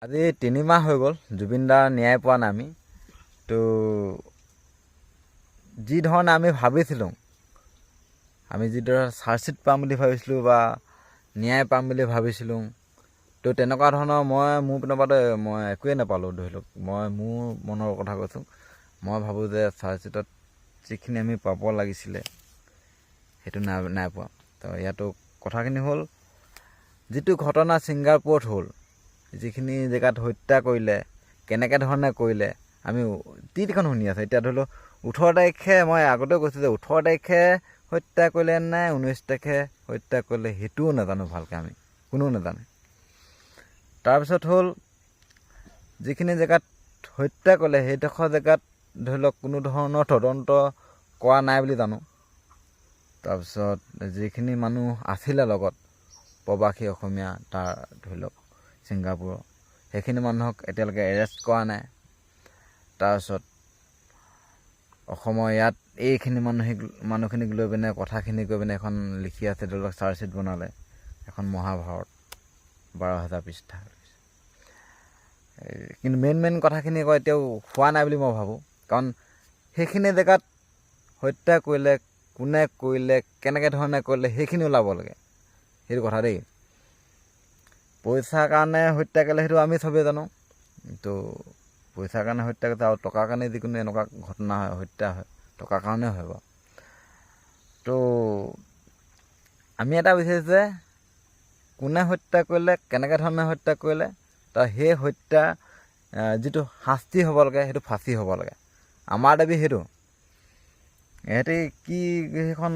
আজি 3 মাহ হৈ গ'ল জুবিন দাৰ ন্যায় পোৱা নাই আমি। তো যি ধৰণে আমি ভাবিছিলোঁ, আমি যিদৰে চাৰ্জশ্বিট পাম বুলি ভাবিছিলোঁ বা ন্যায় পাম বুলি ভাবিছিলোঁ, তো তেনেকুৱা ধৰণৰ মোৰ পিনৰ পৰা মই একোৱেই নাপালোঁ। ধৰি লওক মই মোৰ মনৰ কথা কৈছোঁ। মই ভাবোঁ যে চাৰ্জশ্বিটত যিখিনি আমি পাব লাগিছিলে সেইটো নাই পোৱা। তো ইয়াতো কথাখিনি হ'ল, যিটো ঘটনা ছিংগাপুৰত হ'ল, যিখিনি জেগাত হত্যা কৰিলে, কেনেকৈ ধৰণে কৰিলে, আমি তিনিখন শুনি আছোঁ। এতিয়া ধৰি লওক 18 তাৰিখে, মই আগতেও কৈছোঁ যে 18 তাৰিখে হত্যা কৰিলে নে 19 তাৰিখে হত্যা কৰিলে সেইটোও নাজানো ভালকৈ, আমি কোনেও নাজানে। তাৰপিছত হ'ল, যিখিনি জেগাত হত্যা কৰিলে সেইডোখৰ জেগাত ধৰি লওক কোনো ধৰণৰ তদন্ত কৰা নাই বুলি জানো। তাৰপিছত যিখিনি মানুহ আছিলে লগত, প্ৰবাসী অসমীয়া তাৰ ধৰি লওক ছিংগাপুৰৰ, সেইখিনি মানুহক এতিয়ালৈকে এৰেষ্ট কৰা নাই। তাৰপিছত অসমৰ ইয়াত এইখিনি মানুহখিনিক লৈ পিনে কথাখিনি কৈ পিনে এখন লিখি আছে, ধৰি লওক চাৰ্জশ্বিট বনালে এখন মহাভাৰত 12,000 পৃষ্ঠা। কিন্তু মেইন কথাখিনি কয় এতিয়াও হোৱা নাই বুলি মই ভাবোঁ। কাৰণ সেইখিনি জেগাত হত্যা কৰিলে, কোনে কৰিলে, কেনেকৈ ধৰণে কৰিলে সেইখিনি ওলাব লাগে। সেইটো কথা দেই। পইচাৰ কাৰণে হত্যা কৰিলে সেইটো আমি চবেই জানো। তো পইচাৰ কাৰণে হত্যা কৰিছে, আৰু টকাৰ কাৰণে যিকোনো এনেকুৱা ঘটনা হয়, হত্যা হয়, টকাৰ কাৰণে হয় বাৰু। তো আমি এটা বিচাৰিছোঁ যে কোনে হত্যা কৰিলে, কেনেকৈ ধৰণে হত্যা কৰিলে, তো সেই হত্যা যিটো শাস্তি হ'ব লাগে সেইটো ফাঁচি হ'ব লাগে। আমাৰ দাবী সেইটো। ইহঁতে কি সেইখন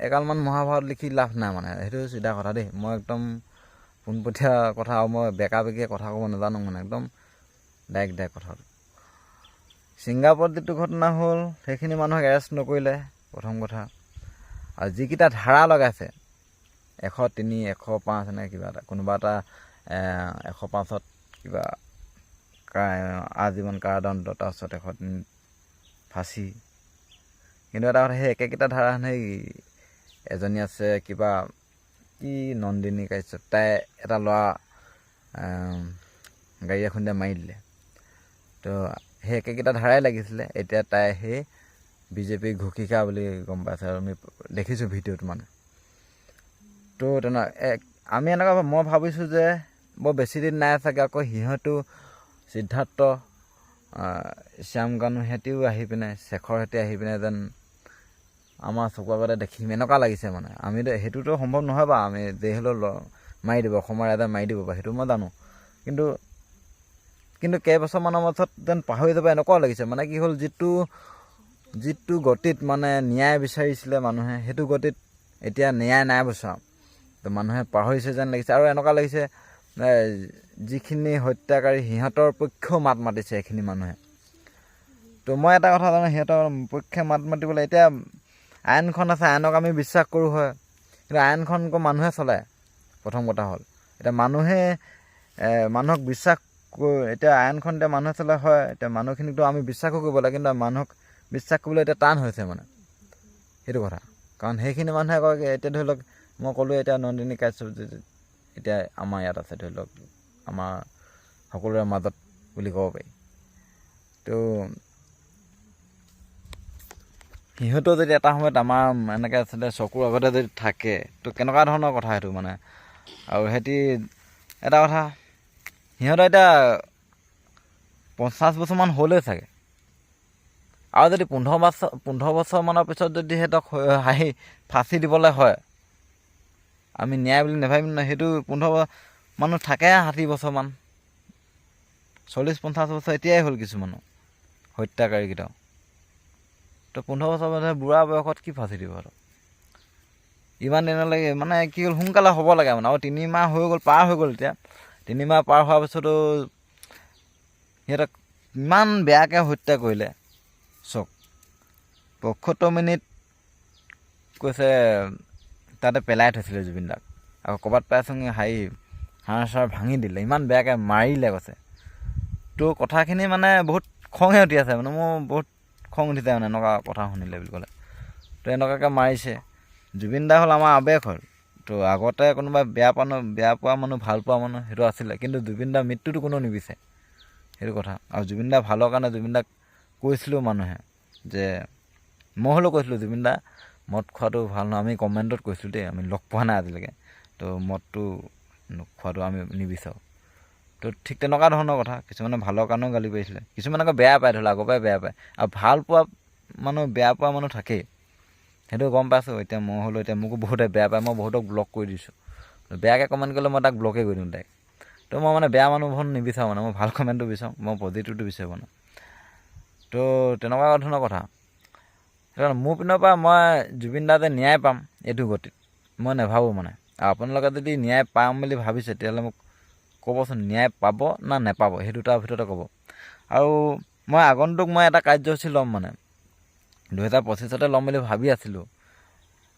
এগালমান মহাভাৰত লিখি লাভ নাই, মানে সেইটো চিধা কথা দেই। মই একদম পোনপটীয়া কথা, আৰু মই বেকা বেকিয়ে কথা ক'ব নাজানো, মানে একদম ডাইৰেক্ট কথাটো। ছিংগাপুৰত যিটো ঘটনা হ'ল, সেইখিনি মানুহক এৰেষ্ট নকৰিলে প্ৰথম কথা। আৰু যিকেইটা ধাৰা লগাইছে 103, 105 এনে কিবা এটা, কোনোবা এটা 105ত কিবা আজীৱন কাৰাদণ্ড, তাৰপিছত 103 ফাঁচি। কিন্তু এটা কথা, সেই একেকেইটা ধাৰা সেই এজনী আছে কিবা কি নন্দিনী কাশ্যপ, তাই এটা ল'ৰা গাড়ী এখনে মাৰি দিলে। তো সেই একেকেইটা ধাৰাই লাগিছিলে। এতিয়া তাই সেই বিজেপি ঘোষিকা বুলি গম পাইছে, আৰু আমি দেখিছোঁ ভিডিঅ'টো মানে। তো আমি এনেকুৱা, মই ভাবিছোঁ যে বৰ বেছি দিন নাই চাগে, আকৌ সিহঁতো সিদ্ধাৰ্থ, শ্যামকানু সিহঁতিও আহি পিনে, শেখৰ সিহঁতি আহি পিনে যেন আমাৰ চকুৰ আগতে দেখিম এনেকুৱা লাগিছে। মানে আমি সেইটোতো সম্ভৱ নহয় বা, আমি যে হ'লেও মাৰি দিব, অসমৰ ৰাইজে মাৰি দিব বা, সেইটো মই জানো। কিন্তু কেইবছৰমানৰ পাছত যেন পাহৰি যাব এনেকুৱাও লাগিছে। মানে কি হ'ল, যিটো গতিত মানে ন্যায় বিচাৰিছিলে মানুহে, সেইটো গতিত এতিয়া ন্যায় নাই বচা। তো মানুহে পাহৰিছে যেন লাগিছে। আৰু এনেকুৱা লাগিছে যিখিনি হত্যাকাৰী সিহঁতৰ পক্ষেও মাত মাতিছে এইখিনি মানুহে। তো মই এটা কথা জানো, সিহঁতৰ পক্ষে মাত মাতিবলৈ এতিয়া আইনখন আছে, আইনক আমি বিশ্বাস কৰোঁ হয়, কিন্তু আইনখন আকৌ মানুহে চলায়। প্ৰথম কথা হ'ল, এতিয়া মানুহক বিশ্বাস, এতিয়া আইনখন এতিয়া মানুহে চলাই হয়, এতিয়া মানুহখিনিকতো আমি বিশ্বাসো কৰিব লাগে, কিন্তু মানুহক বিশ্বাস কৰিবলৈ এতিয়া টান হৈছে মানে, সেইটো কথা। কাৰণ সেইখিনি মানুহে কয়, এতিয়া ধৰি লওক মই ক'লোঁ, এতিয়া নন্দিনী কাশ্যপ এতিয়া আমাৰ ইয়াত আছে, ধৰি লওক আমাৰ সকলোৰে মাজত বুলি ক'ব পাৰি। তো সিহঁতেও যদি এটা সময়ত আমাৰ এনেকৈ আচলতে চকুৰ আগতে যদি থাকে, তো কেনেকুৱা ধৰণৰ কথা সেইটো মানে। আৰু সিহঁতি এটা কথা, সিহঁতৰ এতিয়া 50 বছৰমান হ'লেই চাগে, আৰু যদি 15 বছৰমানৰ পিছত যদি সিহঁতক ফাঁচি দিবলৈ হয়, আমি ন্যায় বুলি নাভাবিম নহয়। সেইটো 15 মানুহ থাকে 60 বছৰমান, 40-50 বছৰ এতিয়াই হ'ল কিছুমানৰ হত্যাকাৰীকেইটাও। তো 15 বছৰ মানে বুঢ়া বয়সত কি ফাঁচি দিব আৰু ইমান দিনলৈকে। মানে কি হ'ল, সোনকালে হ'ব লাগে মানে। আৰু 3 মাহ হৈ গ'ল, পাৰ হৈ গ'ল। এতিয়া 3 মাহ পাৰ হোৱাৰ পিছতো সিহঁতক ইমান বেয়াকৈ হত্যা কৰিলে। চক 75 মিনিট কৈছে তাতে পেলাই থৈছিলে জুবিন দাক, আকৌ ক'ৰবাত পাইছোঁ হাড় চাৰ ভাঙি দিলে, ইমান বেয়াকৈ মাৰিলে কৈছে। তো কথাখিনি মানে বহুত খংহে উঠি আছে, মানে মোৰ বহুত খং উঠি যায় মানে এনেকুৱা কথা শুনিলে বুলি ক'লে। তো এনেকুৱাকৈ মাৰিছে। জুবিন দা হ'ল আমাৰ আৱেগ হ'ল, তো আগতে কোনোবা বেয়া পোৱা মানুহ ভাল পোৱা মানুহ সেইটো আছিলে, কিন্তু জুবিন দাৰ মৃত্যুটো কোনো নিবিচাৰে, সেইটো কথা। আৰু জুবিন দা ভালৰ কাৰণে জুবিন দাক কৈছিলোঁ মানুহে যে, মই হ'লেও কৈছিলোঁ জুবিন দা মদ খোৱাটো ভাল নহয়। আমি কমেণ্টত কৈছিলোঁ দেই, আমি লগ পোৱা নাই আজিলৈকে, তো মদটো খোৱাটো আমি নিবিচাৰোঁ। তো ঠিক তেনেকুৱা ধৰণৰ কথা। কিছুমানে ভালৰ কাৰণেও গালি পাৰিছিলে, কিছুমানে আকৌ বেয়া পায়, ধৰি লওক আগৰ পৰাই বেয়া পায়। আৰু ভাল পোৱা মানুহ বেয়া পোৱা মানুহ থাকেই, সেইটো গম পাইছোঁ। এতিয়া মই হ'লেও এতিয়া মোকো বহুতে বেয়া পায়, মই বহুতক ব্লক কৰি দিছোঁ। বেয়াকৈ কমেণ্ট কৰিলে মই তাক ব্লকেই কৰি দিওঁ ডাইৰেক্ট। তো মই মানে বেয়া মানুহবোৰ নিবিচাৰোঁ, মানে মই ভাল কমেণ্টটো বিচাৰোঁ, মই পজিটিভটো বিচাৰোঁ মানে। তো তেনেকুৱা ধৰণৰ কথা। সেইকাৰণে মোৰ পিনৰ পৰা মই জুবিন দা যে ন্যায় পাম এইটো গতিত মই নাভাবোঁ মানে। আৰু আপোনালোকে যদি ন্যায় পাম বুলি ভাবিছে তেতিয়াহ'লে মোক ক'বচোন, ন্যায় পাব না নেপাব, সেই দুটাৰ ভিতৰতে ক'ব। আৰু মই আগন্তুক মই এটা কাৰ্যসূচী ল'ম মানে 2025তে ল'ম বুলি ভাবি আছিলোঁ।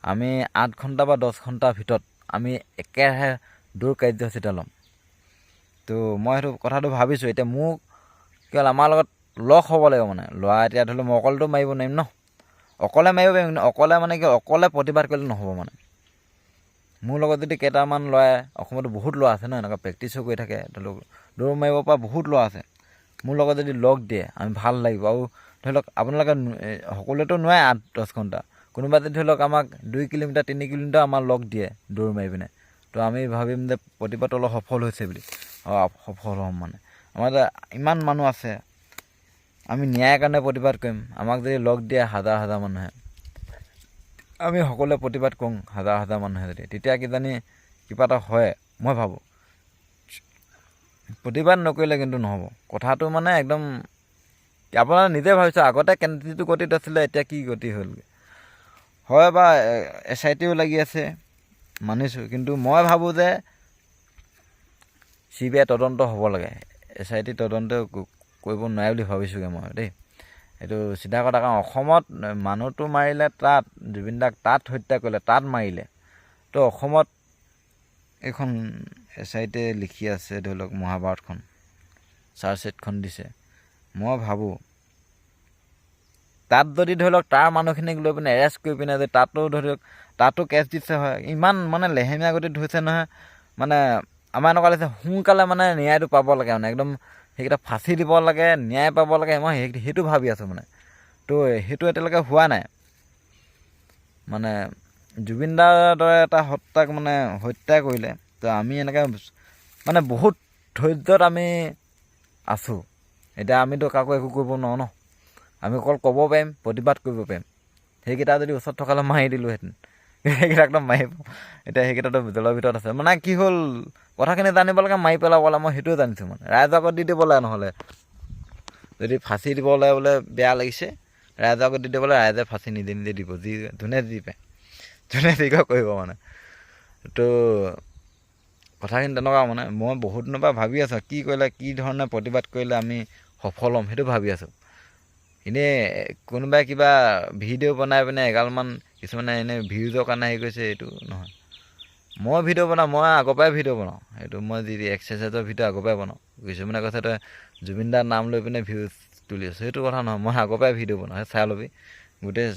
আমি 8 ঘণ্টা বা 10 ঘণ্টাৰ ভিতৰত আমি একেৰাহে দৌৰ কাৰ্যসূচী এটা ল'ম। তো মই সেইটো কথাটো ভাবিছোঁ। এতিয়া মোক কি হ'ল, আমাৰ লগত লগ হ'ব লাগিব মানে। ল'ৰা এতিয়া ধৰি লওক মই অকলেতো মাৰিব নোৱাৰিম ন, অকলে মাৰিব পাৰিম, কিন্তু অকলে মানে কি অকলে প্ৰতিবাদ কৰিলে নহ'ব মানে। মোৰ লগত যদি কেইটামান ল'ৰাই, অসমতো বহুত ল'ৰা আছে ন এনেকুৱা প্ৰেক্টিছো কৰি থাকে, ধৰি লওক দৌৰ মাৰিব পৰা বহুত ল'ৰা আছে, মোৰ লগত যদি লগ দিয়ে আমি ভাল লাগিব। আৰু ধৰি লওক আপোনালোকে সকলোৱেতো নোৱাৰে 8-10 ঘণ্টা, কোনোবা যদি ধৰি লওক আমাক 2 কিলোমিটাৰ 3 কিলোমিটাৰ আমাৰ লগ দিয়ে দৌৰ মাৰি পিনে, তো আমি ভাবিম যে প্ৰতিবাদটো অলপ সফল হৈছে বুলি। সফল হ'ম মানে। আমাৰ ইমান মানুহ আছে, আমি ন্যায়ৰ কাৰণে প্ৰতিবাদ কৰিম। আমাক যদি লগ দিয়ে হাজাৰ হাজাৰ মানুহে, আমি সকলোৱে প্ৰতিবাদ কৰোঁ হাজাৰ হাজাৰ মানুহে যদি, তেতিয়া কিজানি কিবা এটা হয় মই ভাবোঁ। প্ৰতিবাদ নকৰিলে কিন্তু নহ'ব কথাটো মানে একদম। আপোনালোকে নিজে ভাবিছোঁ আগতে যিটো গতিত আছিলে এতিয়া কি গতি হ'লগৈ। হয় বা SITও লাগি আছে মানিছোঁ, কিন্তু মই ভাবোঁ যে CBI তদন্ত হ'ব লাগে। SIT তদন্ত কৰিব নোৱাৰে বুলি ভাবিছোঁগৈ মই দেই, এইটো চিধা কথা। কাৰণ অসমত মানুহটো মাৰিলে, তাত জুবিন দাক তাত হত্যা কৰিলে, তাত মাৰিলে, তো অসমত এইখন SITয়ে লিখি আছে, ধৰি লওক মহাভাৰতখন চাৰ্জশ্বিটখন দিছে। মই ভাবোঁ তাত যদি ধৰি লওক তাৰ মানুহখিনিক লৈ পিনে এৰেষ্ট কৰি পিনে যে তাতো ধৰি লওক তাতো কেছ দিছে হয়, ইমান মানে লেহেমীয়া গতিত হৈছে নহয়। মানে আমাৰ এনেকুৱা লাগিছে সোনকালে মানে ন্যায়টো পাব লাগে মানে, একদম সেইকেইটা ফাঁচি দিব লাগে, ন্যায় পাব লাগে, মই সেইটো ভাবি আছোঁ মানে। তো সেইটো এতিয়ালৈকে হোৱা নাই মানে। জুবিন দাৰ দৰে এটা হত্যাক মানে হত্যা কৰিলে, তো আমি এনেকৈ মানে বহুত ধৈৰ্যত আমি আছোঁ। এতিয়া আমিতো কাকো একো কৰিব নোৱাৰোঁ ন, আমি অকল ক'ব পাৰিম, প্ৰতিবাদ কৰিব পাৰিম। সেইকেইটা যদি ওচৰত থকালৈ মাৰি দিলোঁহেঁতেন, সেইকেইটাকতো মাৰিব, এতিয়া সেইকেইটাতো জেলৰ ভিতৰত আছে। মানে কি হ'ল, কথাখিনি জানিব লাগে, মাৰি পেলাব লাগে, মই সেইটোৱে জানিছোঁ মানে। ৰাইজৰ আগত দি দিব লাগে, নহ'লে যদি ফাঁচি দিবলৈ বোলে বেয়া লাগিছে, ৰাইজৰ আগত দি দিব লাগে, ৰাইজে ফাঁচি নিজে নিজে দিব, যোনে যি পায়, যোনে যি কৰিব মানে। তো কথাখিনি তেনেকুৱা মানে। মই বহুত দিনৰ পৰা ভাবি আছোঁ কি কৰিলে, কি ধৰণে প্ৰতিবাদ কৰিলে আমি সফল হ'ম, সেইটো ভাবি আছোঁ। এনেই কোনোবাই কিবা ভিডিঅ' বনাই পিনে এগালমান, কিছুমানে এনেই ভিউজৰ কাৰণে হেৰি কৰিছে, এইটো নহয়। মই ভিডিঅ' বনাওঁ, মই আগৰ পৰাই ভিডিঅ' বনাওঁ, সেইটো মই যি এক্সাৰচাইজৰ ভিডিঅ' আগৰ পৰাই বনাওঁ। কিছুমানে কৈছে তই জুবিন দাৰ নাম লৈ পিনে ভিউজ তুলি আছোঁ, সেইটো কথা নহয়। মই আগৰ পৰাই ভিডিঅ' বনাওঁ, চাই ল'বি, গোটেই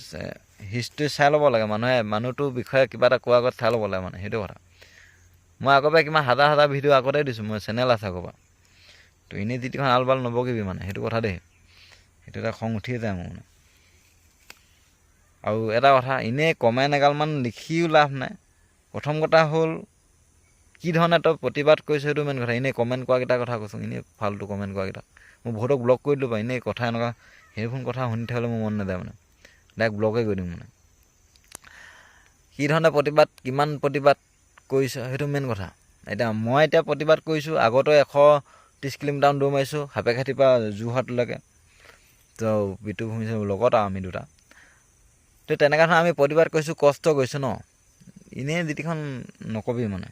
হিষ্ট্ৰী চাই ল'ব লাগে মানুহে। মানুহটোৰ বিষয়ে কিবা এটা কোৱাৰ আগত চাই ল'ব লাগে মানে, সেইটো কথা। মই আগৰ পৰাই কিমান হাজাৰ হাজাৰ ভিডিঅ' আগতে দিছোঁ, মই চেনেল আছে আগৰ পৰা। তো এনেই যিটিখন আলবাল নবকিবি মানে, সেইটো কথা দেই। সেইটো এটা খং উঠিয়ে যায় মোৰ মানে। আৰু এটা কথা, এনেই কমেণ্ট এগালমান লিখিও লাভ নাই। প্ৰথম কথা হ'ল কি ধৰণে তই প্ৰতিবাদ কৰিছ সেইটো মেইন কথা। এনেই কমেণ্ট কৰাকেইটাৰ কথা কৈছোঁ, এনেই ফাল্টু কমেণ্ট কৰাকেইটা মই বহুতক ব্লক কৰি দিলোঁ বাৰু। এনেই কথা এনেকুৱা সেইবোৰ কথা শুনি থাকিবলৈ মোৰ মন নাযায় মানে, ডাইৰেক্ট ব্লকেই কৰি দিম মানে। কি ধৰণে প্ৰতিবাদ, কিমান প্ৰতিবাদ কৰিছ সেইটো মেইন কথা। এতিয়া মই প্ৰতিবাদ কৰিছোঁ, আগতো 130 কিলোমিটাৰ দৌৰ মাৰিছোঁ, সাপেখাতিৰ পৰা যোৰহাটলৈকে। তো বিতুভূমি লগত আৰু আমি দুটা, তো তেনেকুৱা ধৰণে আমি প্ৰতিবাদ কৰিছোঁ, কষ্ট কৰিছোঁ ন। এনেই যিটিখন নকবি মানে,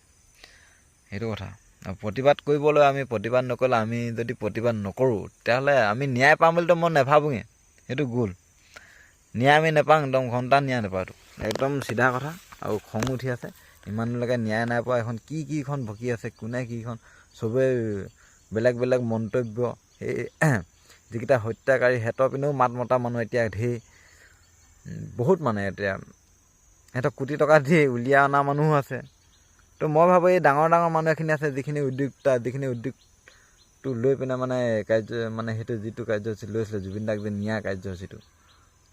সেইটো কথা। প্ৰতিবাদ কৰিবলৈ আমি প্ৰতিবাদ নকৰিলে, আমি যদি প্ৰতিবাদ নকৰোঁ তেতিয়াহ'লে আমি ন্যায় পাম বুলিতো মই নাভাবোঁৱেই, সেইটো গ'ল। ন্যায় আমি নাপাওঁ, একদম ঘণ্টা ন্যায় নাপাওঁ, এইটো একদম চিধা কথা। আৰু খং উঠি আছে, ইমানলৈকে ন্যায় নাই পোৱা। এখন কিখন ভকি আছে, কোনে কিখন, চবেই বেলেগ বেলেগ মন্তব্য। সেই যিকেইটা হত্যাকাৰী সিহঁতৰ পিনেও মাত মতা মানুহ এতিয়া ধেৰ, বহুত মানে। এতিয়া সিহঁতক কোটি টকা দি উলিয়াই অনা মানুহো আছে, তো মই ভাবোঁ এই ডাঙৰ মানুহ এখিনি আছে যিখিনি উদ্যোগটো লৈ পিনে মানে মানে সেইটো যিটো কাৰ্যসূচী লৈছিলে জুবিন দাক যে নিয়া কাৰ্যসূচীটো,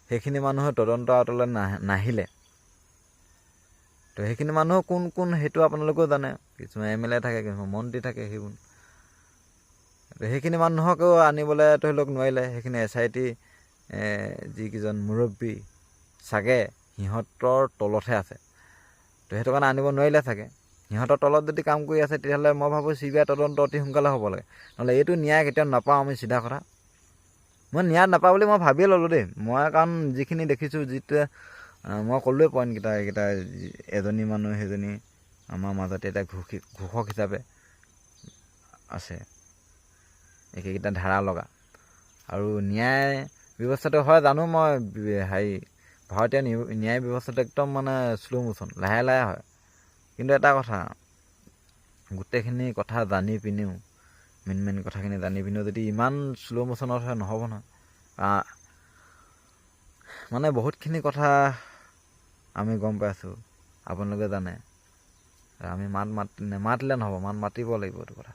সেইখিনি মানুহে তদন্ত আঁতৰলৈ নাহিলে। তো সেইখিনি মানুহ কোন সেইটো আপোনালোকেও জানে, কিছুমান MLA থাকে, কিছুমান মন্ত্ৰী থাকে, সেইবোৰ সেইখিনি মানুহকেও আনিবলৈ ধৰি লওক নোৱাৰিলে। সেইখিনি SIT যিকেইজন মুৰব্বী চাগে সিহঁতৰ তলতহে আছে, তো সেইটো কাৰণে আনিব নোৱাৰিলে চাগে। সিহঁতৰ তলত যদি কাম কৰি আছে তেতিয়াহ'লে মই ভাবোঁ CBI তদন্ত অতি সোনকালে হ'ব লাগে, নহ'লে এইটো ন্যায় কেতিয়াও নাপাওঁ আমি। চিধা কথা, মই ন্যায় নাপাওঁ বুলি মই ভাবিয়ে ল'লোঁ দেই। মই কাৰণ যিখিনি দেখিছোঁ, যিটোৱে মই ক'লোৱে পইণ্টকেইটা, এইকেইটা এজনী মানুহ সেইজনী আমাৰ মাজতে এতিয়া ঘোষক হিচাপে আছে, এইকেইটা ধাৰা লগা। আৰু ন্যায় ব্যৱস্থাটো হয় জানো মই, ভাৰতীয় ন্যায় ব্যৱস্থাটো একদম মানে শ্ল' মোশ্যন, লাহে লাহে হয়। কিন্তু এটা কথা, গোটেইখিনি কথা জানি পিনেও, মেইন কথাখিনি জানি পিনেও যদি ইমান শ্ল' মোশ্যনত হয় নহ'ব নহয়। মানে বহুতখিনি কথা আমি গম পাইছোঁ, আপোনালোকে জানে। আমি নেমাতিলে নহ'ব, মাত মাতিব লাগিব এইটো কথা।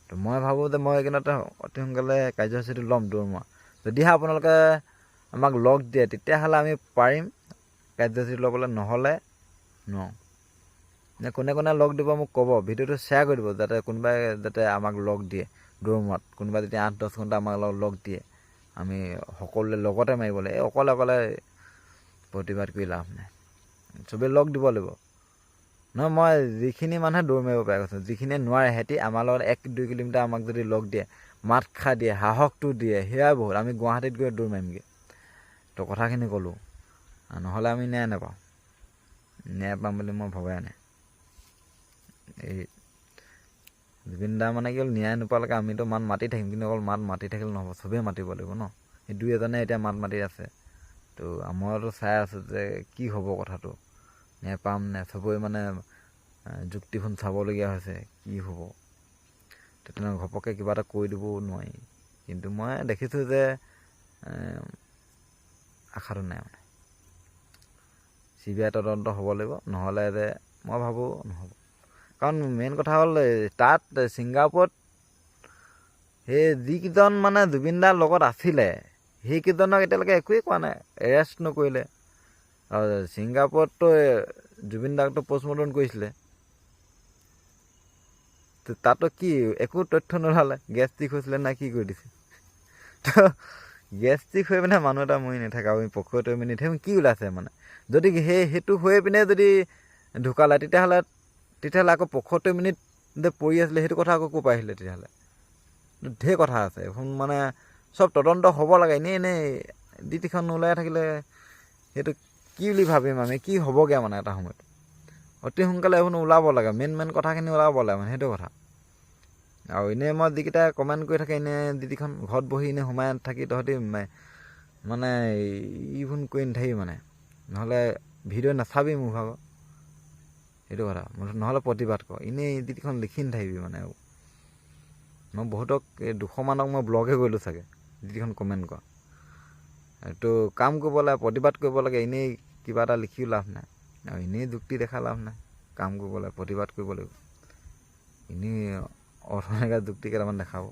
তো মই ভাবোঁ যে মই এইকেইদিনতে অতি সোনকালে কাৰ্যসূচীটো ল'ম দৌৰমৰা। যদিহে আপোনালোকে আমাক লগ দিয়ে তেতিয়াহ'লে আমি পাৰিম কাৰ্যসূচী ল'বলৈ, নহ'লে নোৱাৰোঁ। কোনে লগ দিব মোক ক'ব, ভিডিঅ'টো শ্বেয়াৰ কৰি দিব, যাতে কোনোবাই যাতে আমাক লগ দিয়ে দৌৰমৰাত। কোনোবাই যদি 8-10 ঘণ্টা আমাক লগ দিয়ে, আমি সকলোৱে লগতে মাৰিবলৈ। এই অকলে প্ৰতিবাদ কৰি লাভ নাই, চবেই লগ দিব লাগিব। নহয়, মই যিখিনি মানুহে দৌৰ মাৰিব পাৰে কৈছোঁ, যিখিনিয়ে নোৱাৰে সিহঁতি আমাৰ লগত 1-2 কিলোমিটাৰ আমাক যদি লগ দিয়ে, মাত খা দিয়ে, সাহসটো দিয়ে, সেয়াই বহুত। আমি গুৱাহাটীত গৈ দৌৰ মাৰিমগৈ। তো কথাখিনি ক'লোঁ, নহ'লে আমি ন্যায় নাপাওঁ। ন্যায় পাম বুলি মই ভবাই নাই। এই জুবিন দা মানে কি হ'ল, ন্যায় নোপোৱালৈকে আমিতো মাত মাতি থাকিম, কিন্তু অকল মাত মাতি থাকিলে নহ'ব, চবেই মাতিব লাগিব ন। সেই 2-এজনে এতিয়া মাত মাতি আছে, তো মইতো চাই আছোঁ যে কি হ'ব কথাটো, ন্যায় পাম নে। চবৰে মানে যুক্তিখন চাবলগীয়া হৈছে, কি হ'ব। তো তেনেকৈ ঘপককৈ কিবা এটা কৈ দিবও নোৱাৰি। কিন্তু মই দেখিছোঁ যে আশাটো নাই মানে। CBI তদন্ত হ'ব লাগিব, নহ'লে যে মই ভাবোঁ নহ'ব। কাৰণ মেইন কথা হ'ল, তাত ছিংগাপুৰত সেই যিকেইজন মানে জুবিন দাৰ লগত আছিলে, সেইকেইজনক এতিয়ালৈকে একোৱেই কোৱা নাই, এৰেষ্ট নকৰিলে। আৰু ছিংগাপুৰততো জুবিন দাকতো পষ্টমৰ্টম কৰিছিলে, তো তাতো কি একো তথ্য নোলালে, গেষ্ট্ৰিক হৈছিলে না কি কৰি দিছে। তো গেষ্ট্ৰিক হৈ পিনে মানুহ এটা মৰি নাথাকে, আমি পক্ষত হৈ পিনে নাথাকে, কি ওলাইছে মানে। যদি সেইটো হৈ পিনে যদি ঢুকালে, তেতিয়াহ'লে আকৌ 75 মিনিট যে পৰি আছিলে, সেইটো কথা আকৌ ক'ৰ পৰা আহিলে তেতিয়াহ'লে। ঢেৰ কথা আছে এখন, মানে চব তদন্ত হ'ব লাগে। এনেই ডিটিখন নোলাই থাকিলে সেইটো কি বুলি ভাবিম আমি, কি হ'বগৈ মানে এটা সময়ত। অতি সোনকালে এখন ওলাব লাগে, মেইন কথাখিনি ওলাব লাগে মানে, সেইটো কথা। আৰু এনেই মই যিকেইটা কমেণ্ট কৰি থাকে, এনেই ডিটিখন ঘৰত বহি এনেই সোমাই থাকি তহঁতি মানে ইভোন কৰি নাথাকিবি মানে, নহ'লে ভিডিঅ' নাচাবি মোৰ ভাগৰ, সেইটো কথা। নহ'লে প্ৰতিবাদ কৰ, এনেই ডিটিখন লিখি নাথাকিবি মানে। মই বহুতক 200 মানক মই ব্লগে কৰিলোঁ চাগে, ডিটিখন কমেণ্ট কৰা। এইটো কাম কৰিব লাগে, প্ৰতিবাদ কৰিব লাগে, এনেই কিবা এটা লিখিও লাভ নাই, আৰু এনেই যুক্তি দেখা লাভ নাই। কাম কৰিব লাগে, প্ৰতিবাদ কৰিব লাগিব, এনেই অৰ্থনৈতিক যুক্তি কেইটামান দেখাব,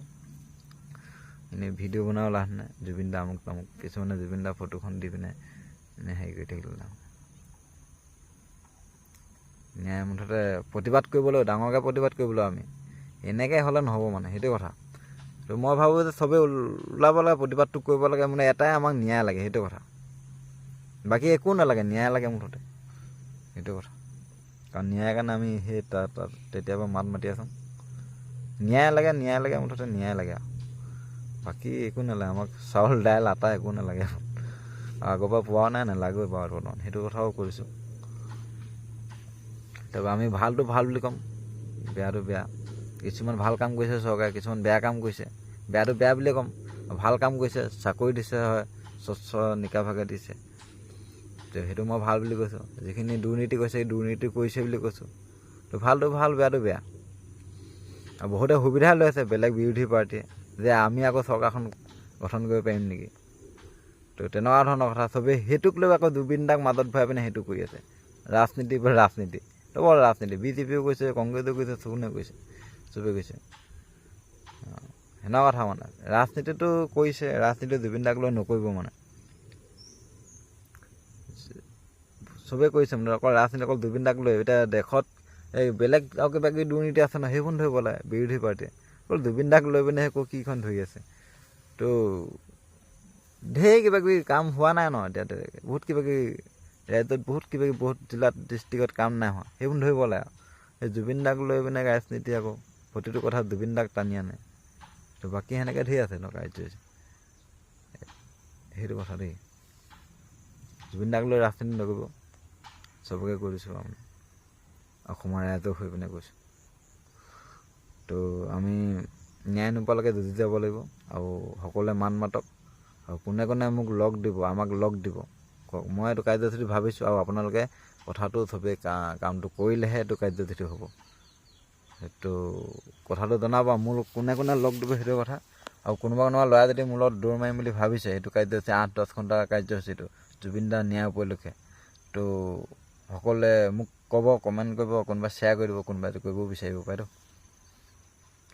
এনেই ভিডিঅ' বনাও লাভ নাই। জুবিন দা আমুক তামুক, কিছুমানে জুবিন দা ফটোখন দি পিনে এনেই হেৰি কৰি থাকিলে লাভ নাই। ন্যায় মুঠতে প্ৰতিবাদ কৰিব লাগিব, ডাঙৰকৈ প্ৰতিবাদ কৰিব লাগিব আমি। এনেকৈ হ'লে নহ'ব মানে, সেইটো কথা। তো মই ভাবোঁ যে চবেই ওলাব লাগে, প্ৰতিবাদটো কৰিব লাগে, মানে এটাই আমাক ন্যায় লাগে, সেইটো কথা। বাকী একো নালাগে, ন্যায় লাগে মুঠতে, সেইটো কথা। কাৰণ ন্যায়ৰ কাৰণে আমি সেই তাত তেতিয়াৰ পৰা মাত মাতি আছোঁ। ন্যায় লাগে মুঠতে, ন্যায় লাগে আৰু বাকী একো নালাগে আমাক। চাউল দাইল আটা একো নালাগে, আগৰ পৰা পোৱাও নাই, নালাগেও বাৰু বৰ্তমান, সেইটো কথাও কৰিছোঁ। তাৰপৰা আমি ভালটো ভাল বুলি ক'ম, বেয়াটো বেয়া। কিছুমান ভাল কাম কৰিছে চৰকাৰে, কিছুমান বেয়া কাম কৰিছে, বেয়াটো বেয়া বুলিয়ে ক'ম। ভাল কাম কৰিছে, চাকৰি দিছে, হয়, স্বচ্ছ নিকাভাগে দিছে, তো সেইটো মই ভাল বুলি কৈছোঁ। যিখিনি দুৰ্নীতি কৰিছে, সেই দুৰ্নীতি কৰিছে বুলি কৈছোঁ। তো ভালটো ভাল, বেয়াটো বেয়া। আৰু বহুতে সুবিধা লৈ আছে, বেলেগ বিৰোধী পাৰ্টীয়ে, যে আমি আকৌ চৰকাৰখন গঠন কৰিব পাৰিম নেকি। তো তেনেকুৱা ধৰণৰ কথা। চবেই সেইটোক লৈ আকৌ জুবিন দাক মাজত ভৰাই পিনে সেইটো কৰি আছে, ৰাজনীতি। তো কেৱল ৰাজনীতি BJPও কৈছে কংগ্ৰেছেও কৈছে চবনে কৈছে চবেই কৈছে সেনেকুৱা কথা মানে ৰাজনীতিটো কৰিছে ৰাজনীতি জুবিন দাক লৈ নকৰিব মানে চবেই কৰিছে মানে অকল ৰাজনীতি অকল জুবিন দাক লৈ এতিয়া দেশত এই বেলেগ আৰু কিবা কিবি দুৰ্নীতি আছে ন সেইবোৰ ধৰিব লাগে বিৰোধী পাৰ্টীয়ে অকল জুবিন দাক লৈ পিনে আকৌ কিখন ধৰি আছে তো ঢেৰ কিবা কিবি কাম হোৱা নাই ন এতিয়া বহুত কিবা কিবি ৰাজ্যত বহুত কিবা কিবি বহুত জিলাত ডিষ্ট্ৰিক্টত কাম নাই হোৱা সেইবোৰ ধৰিব লাগে আৰু এই জুবিন দাক লৈ পিনে ৰাজনীতি আকৌ প্ৰতিটো কথা জুবিন দাক টানি আনে তো বাকী সেনেকৈ ধেৰ আছে ন কাৰ্য সেইটো কথা দেই জুবিন দাক লৈ ৰাজনীতি নকৰিব চবকে কৈ দিছোঁ আমি অসমৰ ৰাইজক হৈ পিনে কৈছোঁ তো আমি ন্যায় নোপোৱালৈকে যুঁজি যাব লাগিব আৰু সকলোৱে মান মাতক আৰু কোনে কোনে মোক লগ দিব আমাক লগ দিব কওক মই এইটো কাৰ্যসূচী ভাবিছোঁ আৰু আপোনালোকে কথাটো চবেই কামটো কৰিলেহে এইটো কাৰ্যসূচী হ'ব সেইটো কথাটো জনাব মোৰ কোনে কোনে লগ দিব সেইটো কথা আৰু কোনোবা ল'ৰাই যদি মোৰ লগত দৌৰ মাৰিম বুলি ভাবিছে সেইটো কাৰ্যসূচী 8-10 ঘণ্টাৰ কাৰ্যসূচীটো জুবিন দাৰ ন্যায় উপলক্ষে তো সকলোৱে মোক ক'ব কমেণ্ট কৰিব কোনোবাই শ্বেয়াৰ কৰি দিব কোনোবাই কৰিব বিচাৰিব পাৰেতো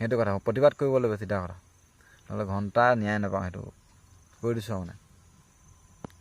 সেইটো কথা প্ৰতিবাদ কৰিব লাগিব চিধা কথা নহ'লে ঘণ্টা ন্যায় নাপাওঁ সেইটো কৈ দিছোঁ মানে